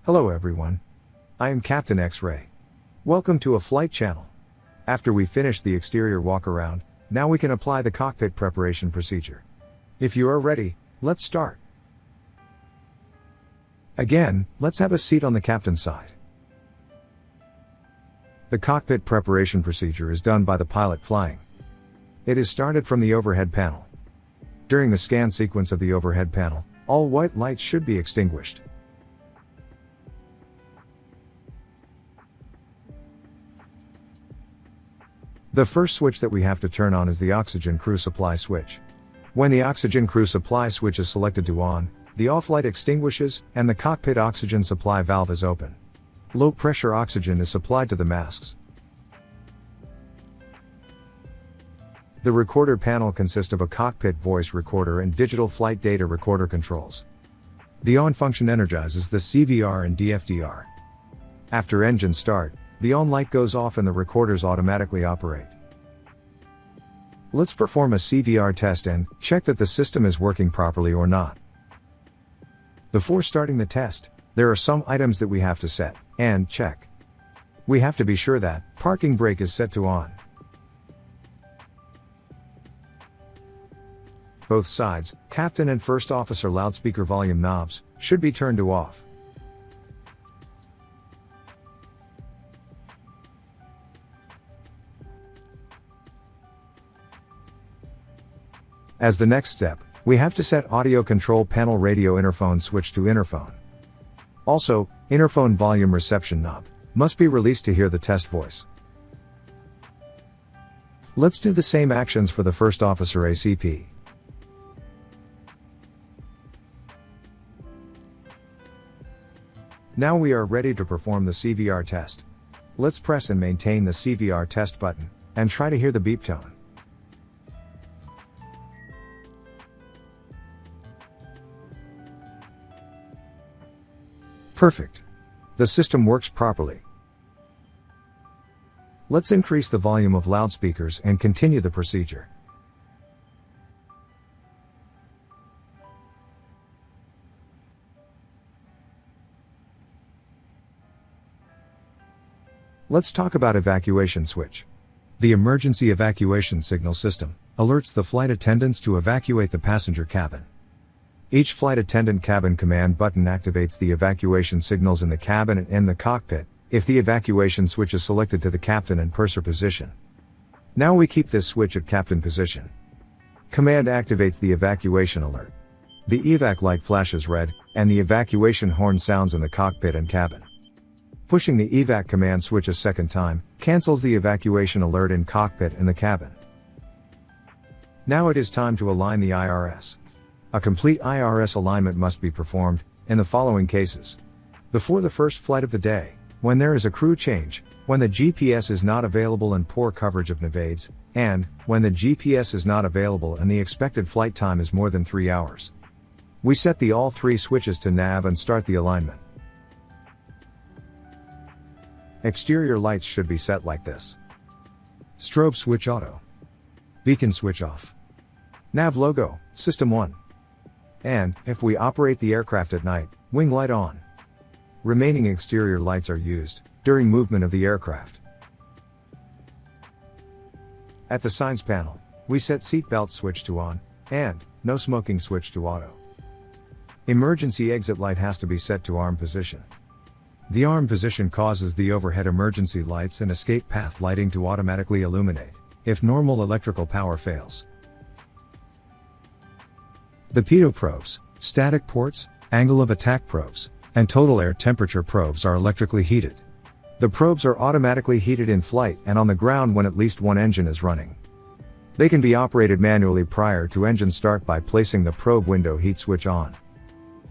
Hello everyone. I am Captain X-Ray. Welcome to a flight channel. After we finish the exterior walk around, now we can apply the cockpit preparation procedure. If you are ready, let's start. Again, let's have a seat on the captain's side. The cockpit preparation procedure is done by the pilot flying. It is started from the overhead panel. During the scan sequence of the overhead panel, all white lights should be extinguished. The first switch that we have to turn on is the oxygen crew supply switch. When the oxygen crew supply switch is selected to on, the off light extinguishes, and the cockpit oxygen supply valve is open. Low pressure oxygen is supplied to the masks. The recorder panel consists of a cockpit voice recorder and digital flight data recorder controls. The on function energizes the CVR and DFDR. After engine start, the on light goes off and the recorders automatically operate. Let's perform a CVR test and check that the system is working properly or not. Before starting the test, there are some items that we have to set and check. We have to be sure that parking brake is set to on. Both sides, captain and first officer loudspeaker volume knobs, should be turned to off. As the next step, we have to set audio control panel radio interphone switch to interphone. Also, interphone volume reception knob must be released to hear the test voice. Let's do the same actions for the first officer ACP. Now we are ready to perform the CVR test. Let's press and maintain the CVR test button, and try to hear the beep tone. Perfect. The system works properly. Let's increase the volume of loudspeakers and continue the procedure. Let's talk about evacuation switch. The emergency evacuation signal system alerts the flight attendants to evacuate the passenger cabin. Each flight attendant cabin command button activates the evacuation signals in the cabin and in the cockpit, if the evacuation switch is selected to the captain and purser position. Now we keep this switch at captain position. Command activates the evacuation alert. The evac light flashes red, and the evacuation horn sounds in the cockpit and cabin. Pushing the evac command switch a second time cancels the evacuation alert in cockpit and the cabin. Now it is time to align the IRS. A complete IRS alignment must be performed, in the following cases. Before the first flight of the day, when there is a crew change, when the GPS is not available and poor coverage of navaids, and when the GPS is not available and the expected flight time is more than 3 hours. We set the all three switches to nav and start the alignment. Exterior lights should be set like this. Strobe switch auto. Beacon switch off. Nav logo, system 1. And, if we operate the aircraft at night, wing light on. Remaining exterior lights are used during movement of the aircraft. At the signs panel, we set seat belt switch to on, and no smoking switch to auto. Emergency exit light has to be set to arm position. The arm position causes the overhead emergency lights and escape path lighting to automatically illuminate, if normal electrical power fails. The pitot probes, static ports, angle of attack probes, and total air temperature probes are electrically heated. The probes are automatically heated in flight and on the ground when at least one engine is running. They can be operated manually prior to engine start by placing the probe window heat switch on.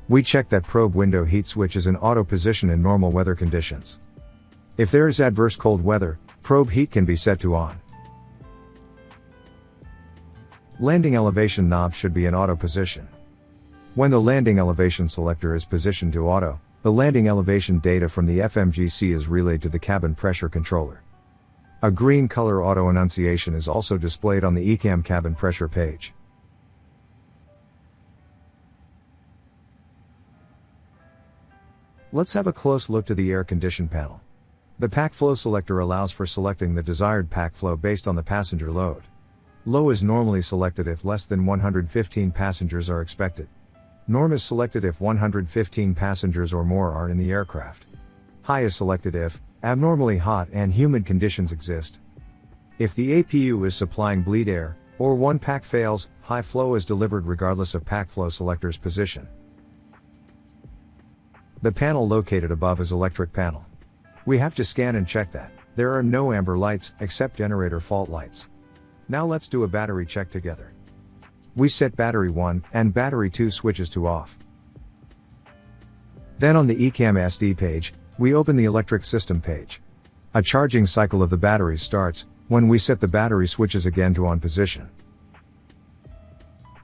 We check that probe window heat switch is in auto position in normal weather conditions. If there is adverse cold weather, probe heat can be set to on. Landing elevation knob should be in auto position. When the landing elevation selector is positioned to auto, the landing elevation data from the FMGC is relayed to the cabin pressure controller. A green color auto annunciation is also displayed on the ECAM cabin pressure page. Let's have a close look to the air condition panel. The pack flow selector allows for selecting the desired pack flow based on the passenger load. Low is normally selected if less than 115 passengers are expected. Norm is selected if 115 passengers or more are in the aircraft. High is selected if abnormally hot and humid conditions exist. If the APU is supplying bleed air, or one pack fails, high flow is delivered regardless of pack flow selector's position. The panel located above is electric panel. We have to scan and check that there are no amber lights except generator fault lights. Now let's do a battery check together. We set battery 1 and battery 2 switches to off. Then on the ECAM SD page, we open the electric system page. A charging cycle of the batteries starts when we set the battery switches again to on position.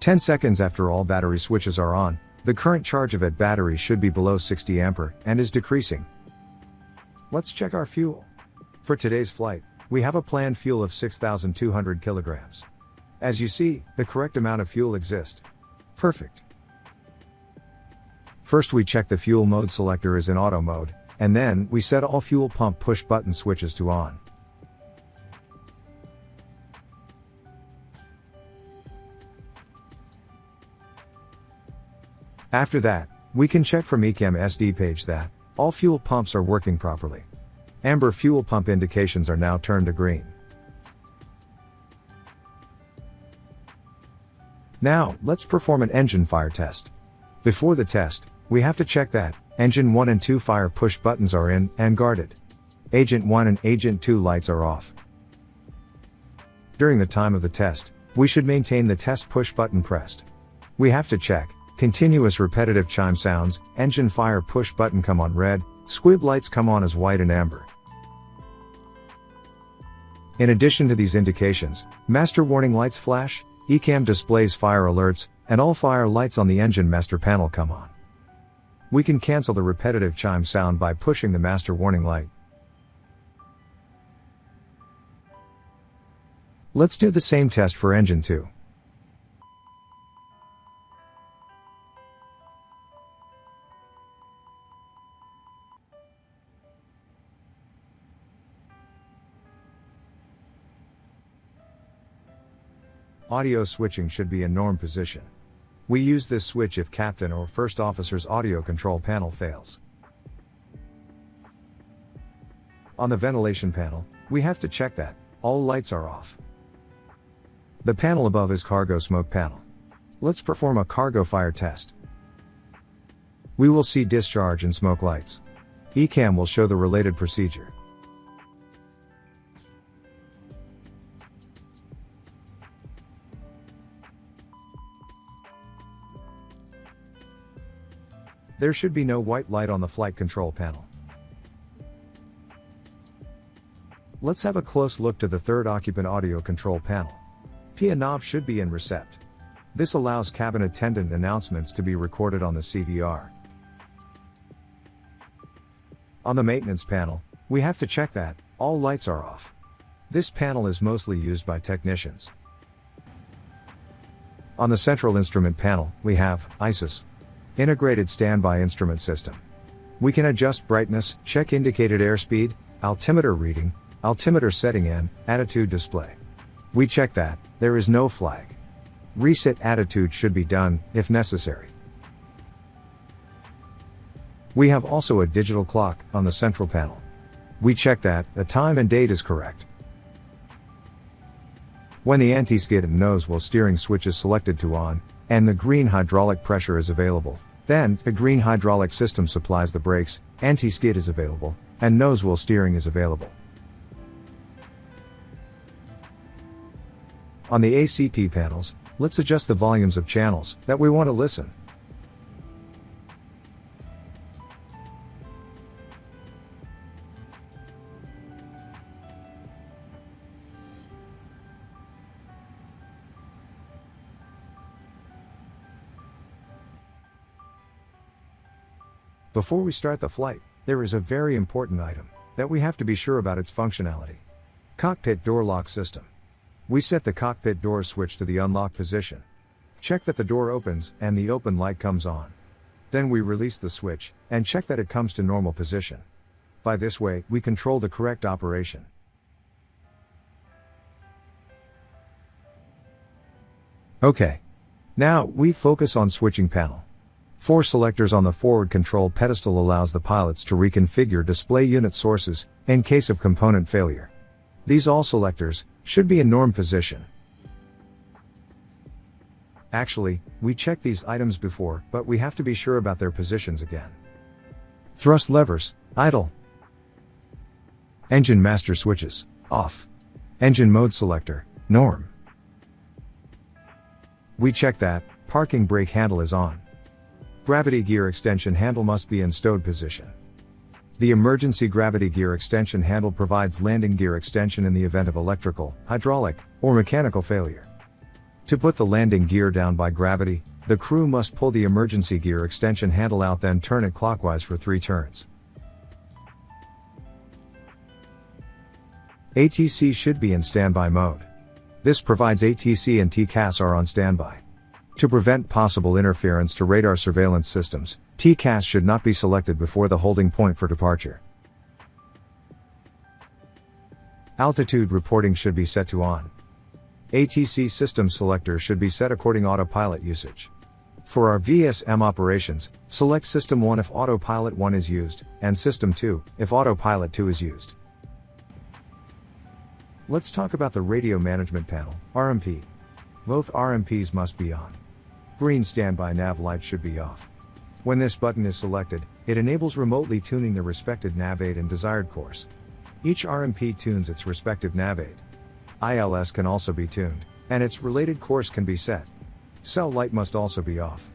10 seconds after all battery switches are on, the current charge of at battery should be below 60 ampere and is decreasing. Let's check our fuel. For today's flight, we have a planned fuel of 6,200 kilograms. As you see, the correct amount of fuel exists. Perfect. First we check the fuel mode selector is in auto mode, and then we set all fuel pump push button switches to on. After that, we can check from ECAM SD page that all fuel pumps are working properly. Amber fuel pump indications are now turned to green. Now, let's perform an engine fire test. Before the test, we have to check that engine 1 and 2 fire push buttons are in and guarded. Agent 1 and Agent 2 lights are off. During the time of the test, we should maintain the test push button pressed. We have to check continuous repetitive chime sounds, engine fire push button come on red, squib lights come on as white and amber. In addition to these indications, master warning lights flash, ECAM displays fire alerts, and all fire lights on the engine master panel come on. We can cancel the repetitive chime sound by pushing the master warning light. Let's do the same test for engine 2. Audio switching should be in norm position. We use this switch if captain or first officer's audio control panel fails. On the ventilation panel, we have to check that all lights are off. The panel above is cargo smoke panel. Let's perform a cargo fire test. We will see discharge and smoke lights. ECAM will show the related procedure. There should be no white light on the flight control panel. Let's have a close look to the third occupant audio control panel. PA knob should be in recept. This allows cabin attendant announcements to be recorded on the CVR. On the maintenance panel, we have to check that all lights are off. This panel is mostly used by technicians. On the central instrument panel, we have ISIS. Integrated Standby Instrument System. We can adjust brightness, check indicated airspeed, altimeter reading, altimeter setting and attitude display. We check that there is no flag. Reset attitude should be done, if necessary. We have also a digital clock on the central panel. We check that the time and date is correct. When the anti-skid and nose wheel steering switch is selected to on, and the green hydraulic pressure is available, then the green hydraulic system supplies the brakes, anti-skid is available, and nose wheel steering is available. On the ACP panels, let's adjust the volumes of channels that we want to listen. Before we start the flight, there is a very important item that we have to be sure about its functionality. Cockpit door lock system. We set the cockpit door switch to the unlock position. Check that the door opens and the open light comes on. Then we release the switch, and check that it comes to normal position. By this way, we control the correct operation. Okay. Now, we focus on switching panel. 4 selectors on the forward control pedestal allows the pilots to reconfigure display unit sources, in case of component failure. These all selectors should be in norm position. Actually, we checked these items before, but we have to be sure about their positions again. Thrust levers, idle. Engine master switches, off. Engine mode selector, norm. We check that parking brake handle is on. Gravity gear extension handle must be in stowed position. The emergency gravity gear extension handle provides landing gear extension in the event of electrical, hydraulic, or mechanical failure. To put the landing gear down by gravity, the crew must pull the emergency gear extension handle out, then turn it clockwise for 3 turns. ATC should be in standby mode. This provides ATC and TCAS are on standby. To prevent possible interference to radar surveillance systems, TCAS should not be selected before the holding point for departure. Altitude reporting should be set to on. ATC system selector should be set according autopilot usage. For our VSM operations, select System 1 if Autopilot 1 is used, and System 2 if Autopilot 2 is used. Let's talk about the Radio Management Panel, RMP. Both RMPs must be on. Green standby nav light should be off. When this button is selected, it enables remotely tuning the respective nav aid and desired course. Each RMP tunes its respective nav aid. ILS can also be tuned, and its related course can be set. Cell light must also be off.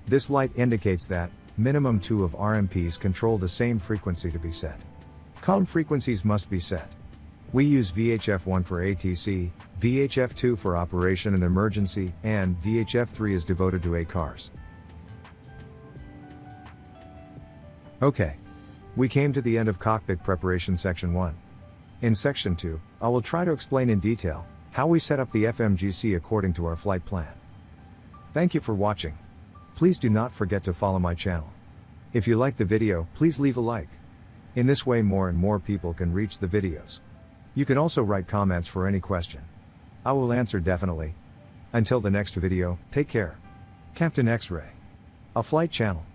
This light indicates that minimum 2 of RMPs control the same frequency to be set. COM frequencies must be set. We use VHF1 for ATC, VHF2 for operation and emergency, and VHF3 is devoted to ACARS. Okay. We came to the end of cockpit preparation section 1. In section 2, I will try to explain in detail how we set up the FMGC according to our flight plan. Thank you for watching. Please do not forget to follow my channel. If you like the video, please leave a like. In this way more and more people can reach the videos. You can also write comments for any question. I will answer definitely. Until the next video, take care. Captain X-Ray. A flight channel.